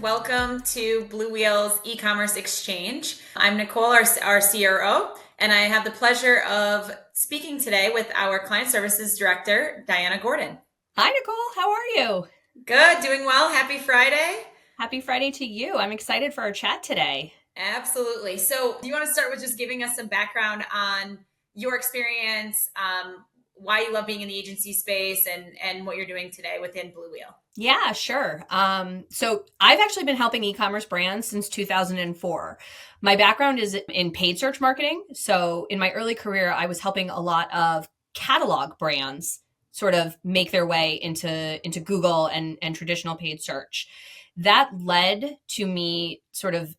Welcome to Blue Wheel's e-commerce exchange. I'm Nicole, our CRO, and I have the pleasure of speaking today with our client services director, Diana Gordon. Hi, Nicole. How are you? Good, doing well. Happy Friday. Happy Friday to you. I'm excited for our chat today. Absolutely. So, do you want to start with just giving us some background on your experience, why you love being in the agency space, and what you're doing today within Blue Wheel? Yeah, sure. So I've actually been helping e-commerce brands since 2004. My background is in paid search marketing. So in my early career, I was helping a lot of catalog brands sort of make their way into Google and traditional paid search. That led to me sort of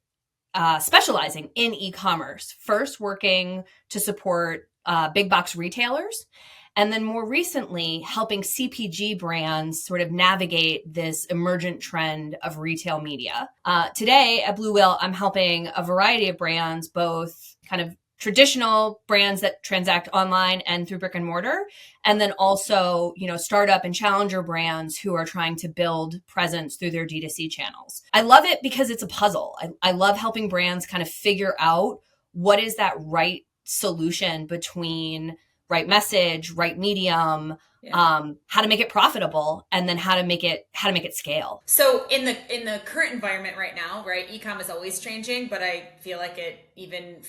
specializing in e-commerce, first working to support big box retailers, and then more recently helping CPG brands sort of navigate this emergent trend of retail media. Today at Blue Whale, I'm helping a variety of brands, both kind of traditional brands that transact online and through brick and mortar, and then also, startup and challenger brands who are trying to build presence through their D2C channels. I love it because it's a puzzle. I love helping brands kind of figure out what is that right solution between right message, right medium, Yeah. how to make it profitable, and then how to make it scale. So in the current environment right now, right, ecom is always changing, but I feel like it even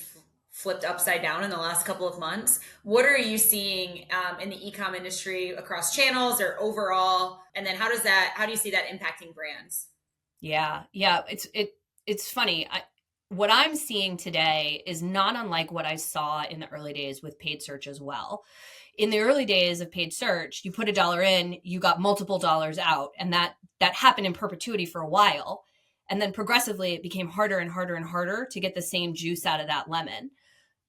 flipped upside down in the last couple of months. What are you seeing in the ecom industry across channels or overall? And then how do you see that impacting brands? Yeah, it's funny. What I'm seeing today is not unlike what I saw in the early days with paid search as well. In the early days of paid search, you put a dollar in, you got multiple dollars out, and that happened in perpetuity for a while. And then progressively, it became harder and harder and harder to get the same juice out of that lemon.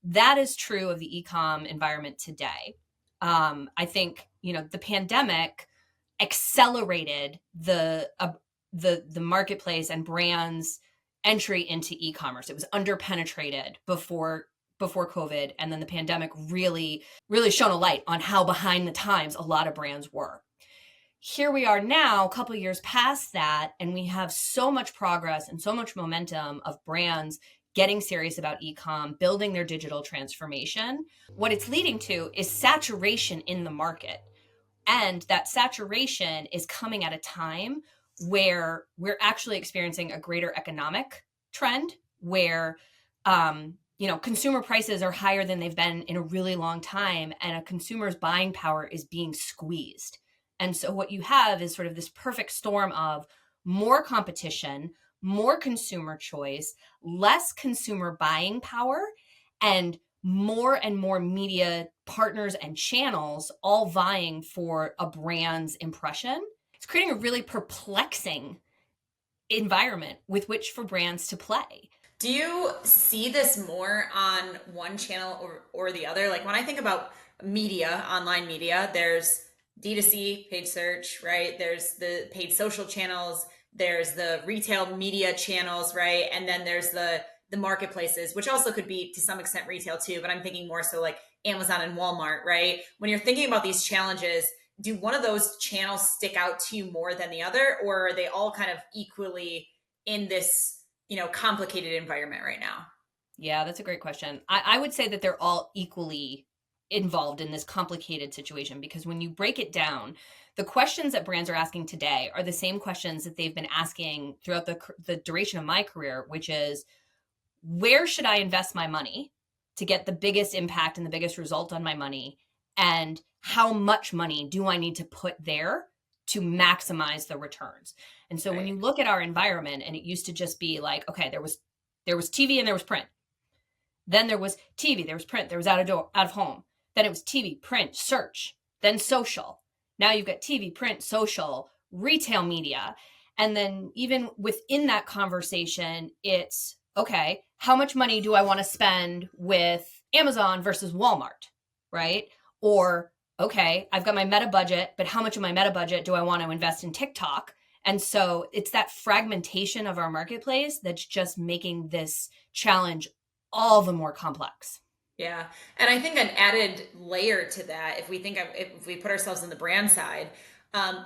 That is true of the e-com environment today. I think the pandemic accelerated the marketplace and brands entry into e-commerce. It was underpenetrated before COVID, and then the pandemic really shone a light on how behind the times a lot of brands were. Here we are now, a couple of years past that, and we have so much progress and so much momentum of brands getting serious about e-com, building their digital transformation. What it's leading to is saturation in the market. And that saturation is coming at a time where we're actually experiencing a greater economic trend where consumer prices are higher than they've been in a really long time, and a consumer's buying power is being squeezed. And so what you have is sort of this perfect storm of more competition, more consumer choice, less consumer buying power, and more media partners and channels all vying for a brand's impression. It's creating a really perplexing environment with which for brands to play. Do you see this more on one channel or the other? Like when I think about media, online media, there's D2C, paid search, right? There's the paid social channels, there's the retail media channels, right? And then there's the marketplaces, which also could be to some extent retail too, but I'm thinking more so like Amazon and Walmart, right? When you're thinking about these challenges, do one of those channels stick out to you more than the other, or are they all kind of equally in this complicated environment right now? Yeah, that's a great question. I would say that they're all equally involved in this complicated situation, because when you break it down, the questions that brands are asking today are the same questions that they've been asking throughout the duration of my career, which is, where should I invest my money to get the biggest impact and the biggest result on my money? And how much money do I need to put there to maximize the returns? And so when Right. you look at our environment, and it used to just be like, okay, there was TV and there was print. Then there was TV, there was print, there was out of home. Then it was TV, print, search, then social. Now you've got TV, print, social, retail media. And then even within that conversation, it's okay, how much money do I want to spend with Amazon versus Walmart, right? Or, okay, I've got my meta budget, but how much of my meta budget do I want to invest in TikTok? And so it's that fragmentation of our marketplace that's just making this challenge all the more complex. Yeah. And I think an added layer to that, if we put ourselves on the brand side,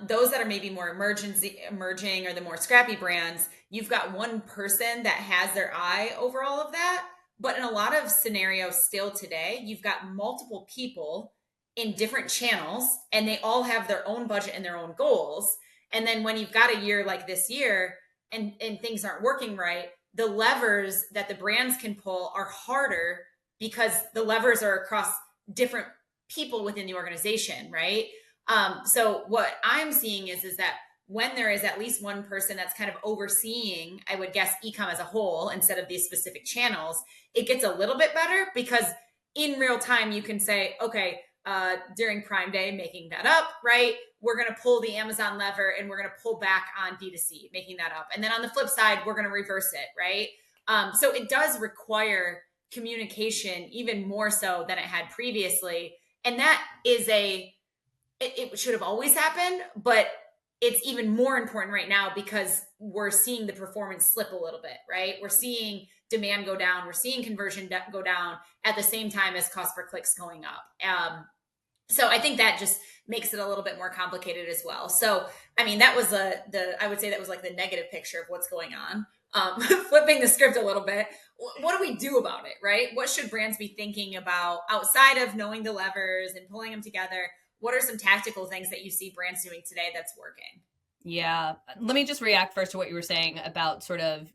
Those that are maybe more emerging or the more scrappy brands, you've got one person that has their eye over all of that. But in a lot of scenarios still today, you've got multiple people in different channels and they all have their own budget and their own goals. And then when you've got a year like this year and things aren't working right, the levers that the brands can pull are harder because the levers are across different people within the organization, right? So what I'm seeing is that when there is at least one person that's kind of overseeing, I would guess ecom as a whole instead of these specific channels, it gets a little bit better because in real time you can say, okay, during Prime Day, making that up, right? We're going to pull the Amazon lever and we're going to pull back on D2C, making that up. And then on the flip side, we're going to reverse it, right? So it does require communication even more so than it had previously. And that is it should have always happened, but it's even more important right now because we're seeing the performance slip a little bit, right? We're seeing demand go down, we're seeing conversion go down at the same time as cost per clicks going up. So I think that just makes it a little bit more complicated as well. So I mean, that was I would say that was like the negative picture of what's going on. Flipping the script a little bit, what do we do about it, right? What should brands be thinking about outside of knowing the levers and pulling them together? What are some tactical things that you see brands doing today that's working? Yeah. Let me just react first to what you were saying about sort of,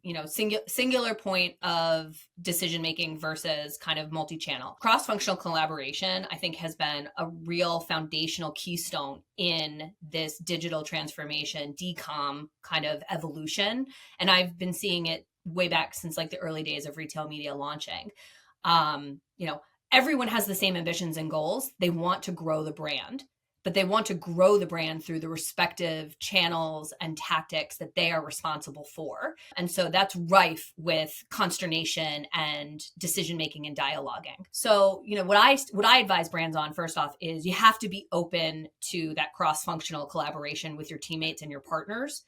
singular point of decision making versus kind of multi-channel. Cross-functional collaboration, I think, has been a real foundational keystone in this digital transformation, decom kind of evolution. And I've been seeing it way back since like the early days of retail media launching. Um, you know, Everyone has the same ambitions and goals. They want to grow the brand, but they want to grow the brand through the respective channels and tactics that they are responsible for. And so that's rife with consternation and decision making and dialoguing. So, what I advise brands on first off is you have to be open to that cross-functional collaboration with your teammates and your partners.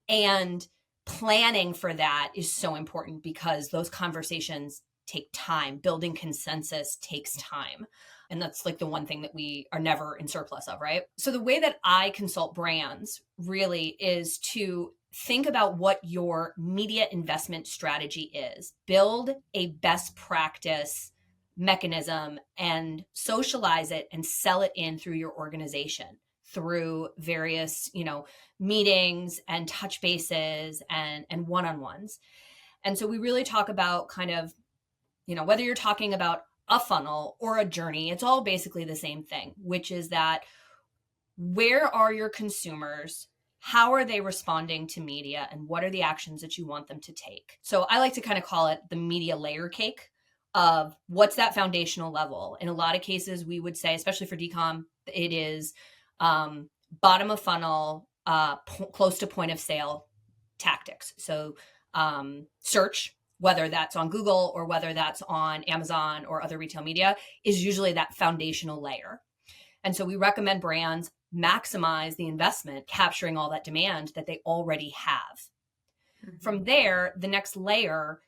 And planning for that is so important because those conversations take time. Building consensus takes time. And that's like the one thing that we are never in surplus of, right? So the way that I consult brands really is to think about what your media investment strategy is. Build a best practice mechanism and socialize it and sell it in through your organization through various, meetings and touch bases and one-on-ones. And so we really talk about kind of, whether you're talking about a funnel or a journey, it's all basically the same thing, which is that where are your consumers? How are they responding to media? And what are the actions that you want them to take? So I like to kind of call it the media layer cake of what's that foundational level. In a lot of cases, we would say, especially for decom, it is bottom of funnel, close to point of sale tactics. So search, whether that's on Google or whether that's on Amazon or other retail media, is usually that foundational layer. And so we recommend brands maximize the investment, capturing all that demand that they already have. Mm-hmm. From there, the next layer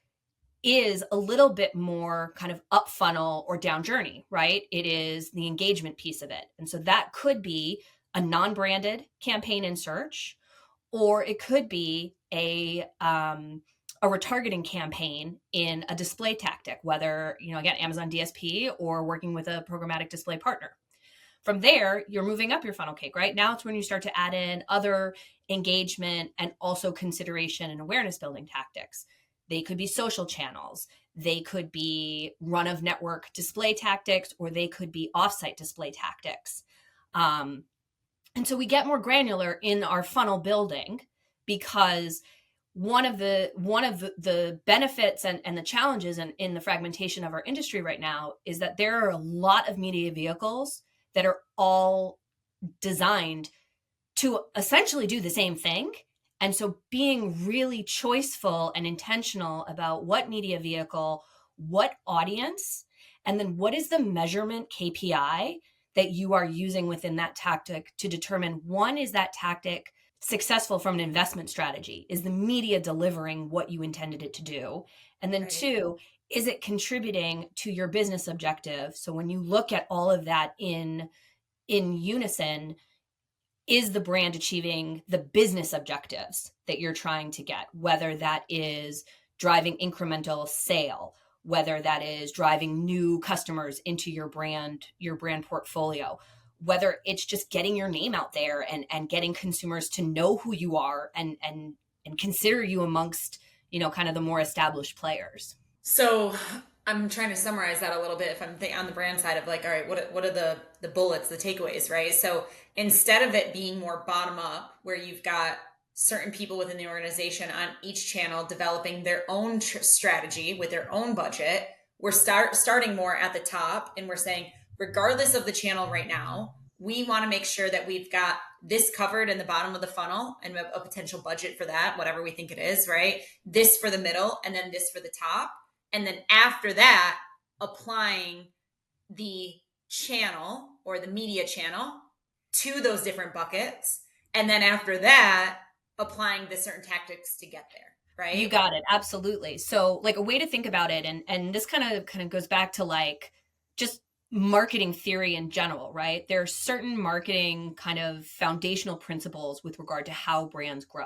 is a little bit more kind of up funnel or down journey, right? It is the engagement piece of it. And so that could be a non-branded campaign in search, or it could be a retargeting campaign in a display tactic, whether, again, Amazon DSP or working with a programmatic display partner. From there, you're moving up your funnel cake, right? Now it's when you start to add in other engagement and also consideration and awareness building tactics. They could be social channels. They could be run of network display tactics, or they could be offsite display tactics. And so we get more granular in our funnel building because one of the benefits and the challenges in the fragmentation of our industry right now is that there are a lot of media vehicles that are all designed to essentially do the same thing. And so being really choiceful and intentional about what media vehicle, what audience, and then what is the measurement KPI that you are using within that tactic to determine, one, is that tactic successful from an investment strategy? Is the media delivering what you intended it to do? And then right. Two, is it contributing to your business objective? So when you look at all of that in unison, is the brand achieving the business objectives that you're trying to get, whether that is driving incremental sale, whether that is driving new customers into your brand portfolio, whether it's just getting your name out there and getting consumers to know who you are and consider you amongst, kind of the more established players. So I'm trying to summarize that a little bit if I'm on the brand side of like, all right, what are the bullets, the takeaways, right? So instead of it being more bottom up, where you've got certain people within the organization on each channel developing their own strategy with their own budget, we're starting more at the top, and we're saying, regardless of the channel right now, we want to make sure that we've got this covered in the bottom of the funnel and a potential budget for that, whatever we think it is, right? This for the middle, and then this for the top. And then after that, applying the channel or the media channel to those different buckets. And then after that, applying the certain tactics to get there. You Right. got it. Absolutely. So like a way to think about it, and this kind of goes back to like just marketing theory in general, right? There are certain marketing kind of foundational principles with regard to how brands grow.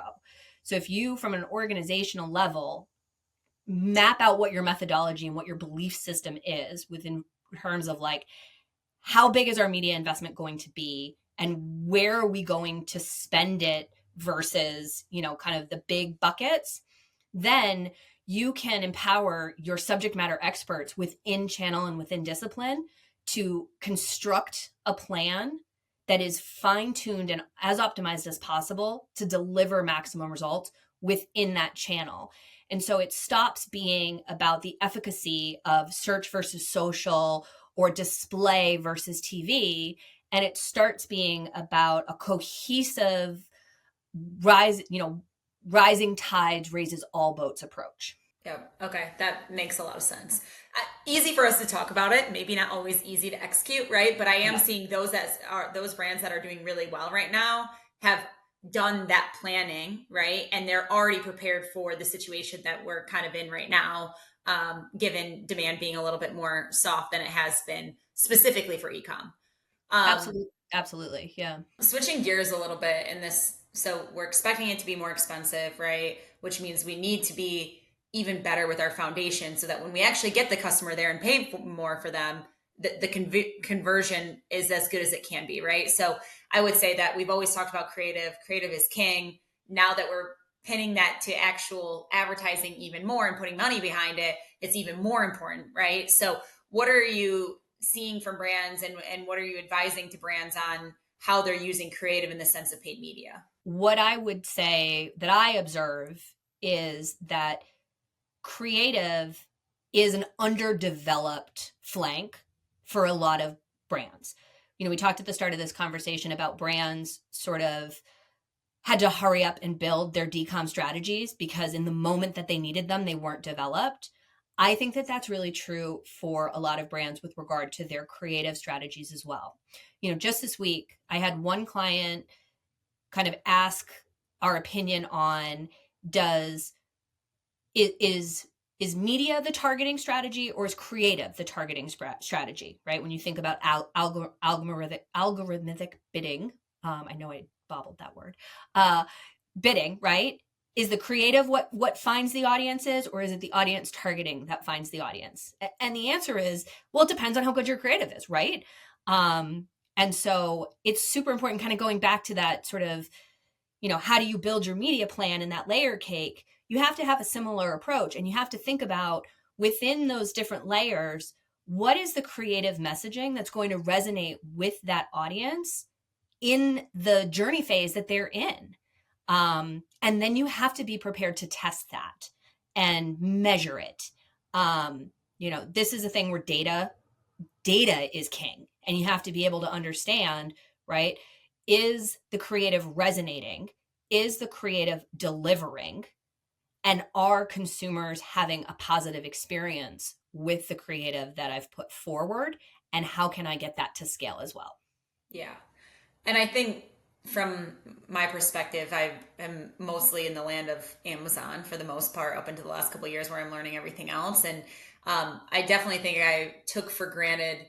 So if you, from an organizational level, map out what your methodology and what your belief system is within terms of like, how big is our media investment going to be and where are we going to spend it versus, kind of the big buckets, then you can empower your subject matter experts within channel and within discipline to construct a plan that is fine-tuned and as optimized as possible to deliver maximum results within that channel. And so it stops being about the efficacy of search versus social or display versus TV, and it starts being about a cohesive rising tides raises all boats approach. Yep. Okay. That makes a lot of sense. Easy for us to talk about it. Maybe not always easy to execute, right? But I am Yeah, seeing those brands that are doing really well right now have done that planning, right? And they're already prepared for the situation that we're kind of in right now, given demand being a little bit more soft than it has been specifically for ecom. Um, absolutely, absolutely, yeah. Switching gears a little bit in this, so we're expecting it to be more expensive, right? Which means we need to be even better with our foundation so that when we actually get the customer there and pay more for them, the conversion is as good as it can be, right? So I would say that we've always talked about creative is king. Now that we're pinning that to actual advertising even more and putting money behind it, it's even more important, right? So what are you seeing from brands, and what are you advising to brands on how they're using creative in the sense of paid media? What I would say that I observe is that creative is an underdeveloped flank for a lot of brands. We talked at the start of this conversation about brands sort of had to hurry up and build their decom strategies because in the moment that they needed them, they weren't developed. I think that that's really true for a lot of brands with regard to their creative strategies as well. Just this week, I had one client kind of ask our opinion on does is is media the targeting strategy or is creative the targeting strategy, right? When you think about algorithmic bidding, I know I bobbled that word, uh, bidding, right? Is the creative what finds the audiences, or is it the audience targeting that finds the audience? And the answer is, well, it depends on how good your creative is, right? Um, and so it's super important, kind of going back to that sort of, how do you build your media plan in that layer cake? You have to have a similar approach, and you have to think about within those different layers, what is the creative messaging that's going to resonate with that audience in the journey phase that they're in. And then you have to be prepared to test that and measure it. This is a thing where data is king, and you have to be able to understand, right? Is the creative resonating? Is the creative delivering? And are consumers having a positive experience with the creative that I've put forward? And how can I get that to scale as well? Yeah. And I think from my perspective, I am mostly in the land of Amazon for the most part up until the last couple of years where I'm learning everything else. And I definitely think I took for granted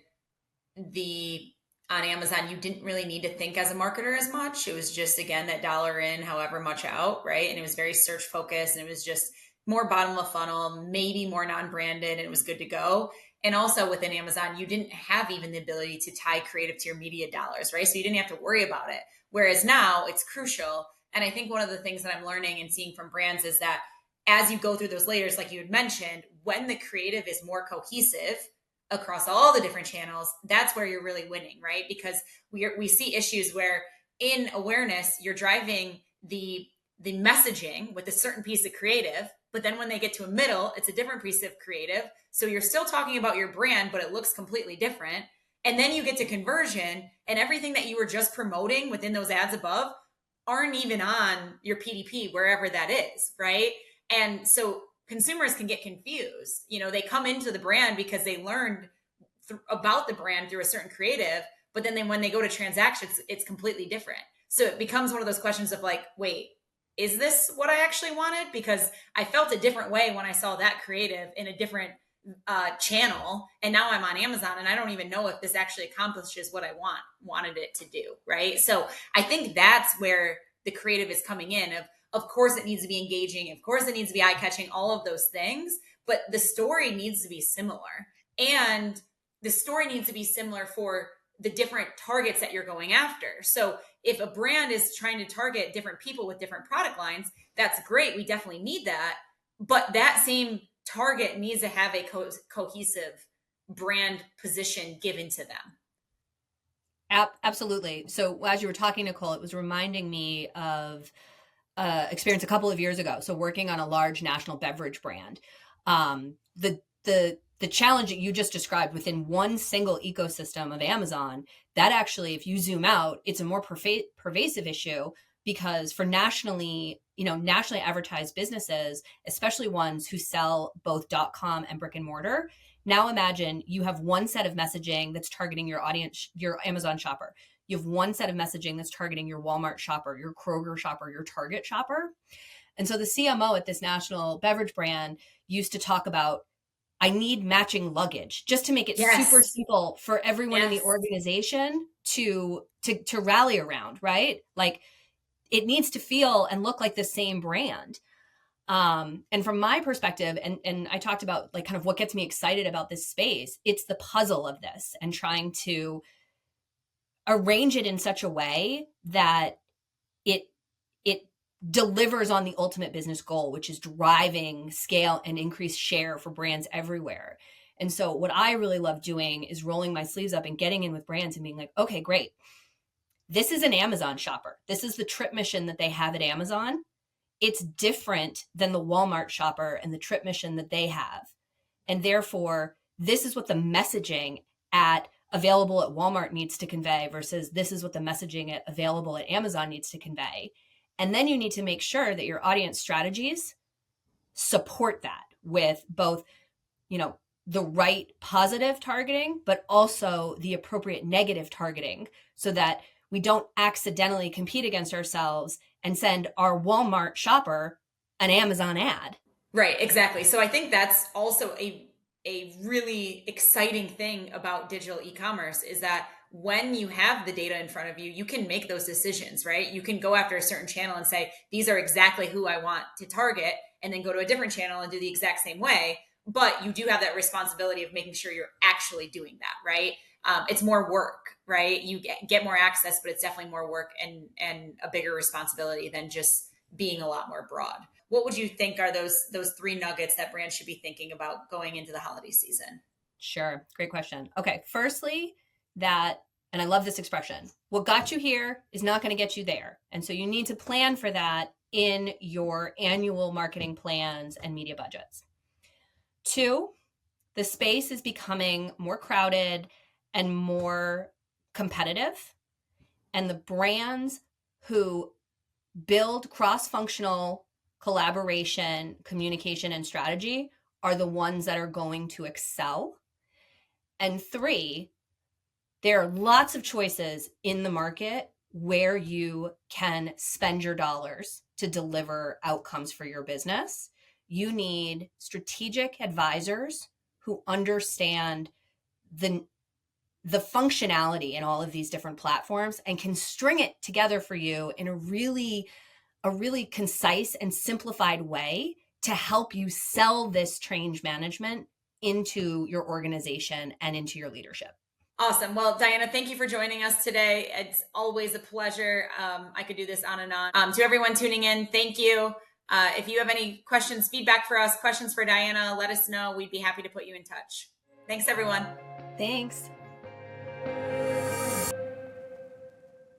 the on Amazon, you didn't really need to think as a marketer as much. It was just, again, that dollar in, however much out, right? And it was very search focused, and it was just more bottom of funnel, maybe more non-branded, and it was good to go. And also within Amazon, you didn't have even the ability to tie creative to your media dollars, right? So you didn't have to worry about it. Whereas now it's crucial. And I think one of the things that I'm learning and seeing from brands is that as you go through those layers, like you had mentioned, when the creative is more cohesive across all the different channels, that's where you're really winning, right? Because we see issues where in awareness, you're driving the messaging with a certain piece of creative, but then when they get to a middle, it's a different piece of creative. So you're still talking about your brand, but it looks completely different. And then you get to conversion, and everything that you were just promoting within those ads above aren't even on your PDP, wherever that is, right? And so consumers can get confused. They come into the brand because they learned about the brand through a certain creative, but then when they go to transactions, it's completely different. So it becomes one of those questions of like, wait, is this what I actually wanted? Because I felt a different way when I saw that creative in a different channel, and now I'm on Amazon and I don't even know if this actually accomplishes what I wanted it to do, right? So I think that's where the creative is coming in. Of course it needs to be engaging, of course it needs to be eye-catching, all of those things, but the story needs to be similar. And the story needs to be similar for the different targets that you're going after. So if a brand is trying to target different people with different product lines, that's great. We definitely need that. But that same target needs to have a cohesive brand position given to them. Absolutely. So as you were talking, Nicole, it was reminding me of experience a couple of years ago. So working on a large national beverage brand, the challenge that you just described within one single ecosystem of Amazon, that actually, if you zoom out, it's a more pervasive issue, because for nationally advertised businesses, especially ones who sell both .com and brick and mortar, now imagine you have one set of messaging that's targeting your audience, your Amazon shopper. You have one set of messaging that's targeting your Walmart shopper, your Kroger shopper, your Target shopper. And so the CMO at this national beverage brand used to talk about, I need matching luggage, just to make it super Yes. simple for everyone in the Yes. organization to rally around, right? Like, it needs to feel and look like the same brand. And from my perspective, and I talked about like kind of what gets me excited about this space, it's the puzzle of this and trying to arrange it in such a way that it it delivers on the ultimate business goal, which is driving scale and increased share for brands everywhere. And so what I really love doing is rolling my sleeves up and getting in with brands and being like, okay, great. This is an Amazon shopper. This is the trip mission that they have at Amazon. It's different than the Walmart shopper and the trip mission that they have. And therefore, this is what the messaging at available at Walmart needs to convey versus this is what the messaging at available at Amazon needs to convey. And then you need to make sure that your audience strategies support that with both, the right positive targeting, but also the appropriate negative targeting, so that we don't accidentally compete against ourselves and send our Walmart shopper an Amazon ad. Right, exactly. So I think that's also a really exciting thing about digital e-commerce, is that when you have the data in front of you, you can make those decisions, right? You can go after a certain channel and say, these are exactly who I want to target, and then go to a different channel and do the exact same way. But you do have that responsibility of making sure you're actually doing that, right? It's more work, right? You get more access, but it's definitely more work and a bigger responsibility than just being a lot more broad. What would you think are those three nuggets that brands should be thinking about going into the holiday season? Sure. Great question. Okay. Firstly, and I love this expression, what got you here is not going to get you there. And so you need to plan for that in your annual marketing plans and media budgets. Two, the space is becoming more crowded and more competitive. And the brands who build cross-functional collaboration, communication, and strategy are the ones that are going to excel. And three, there are lots of choices in the market where you can spend your dollars to deliver outcomes for your business. You need strategic advisors who understand the the functionality in all of these different platforms and can string it together for you in a really concise and simplified way to help you sell this change management into your organization and into your leadership. Awesome. Well, Diana, thank you for joining us today. It's always a pleasure. I could do this on and on. To everyone tuning in, thank you. If you have any questions, feedback for us, questions for Diana, let us know. We'd be happy to put you in touch. Thanks, everyone. Thanks.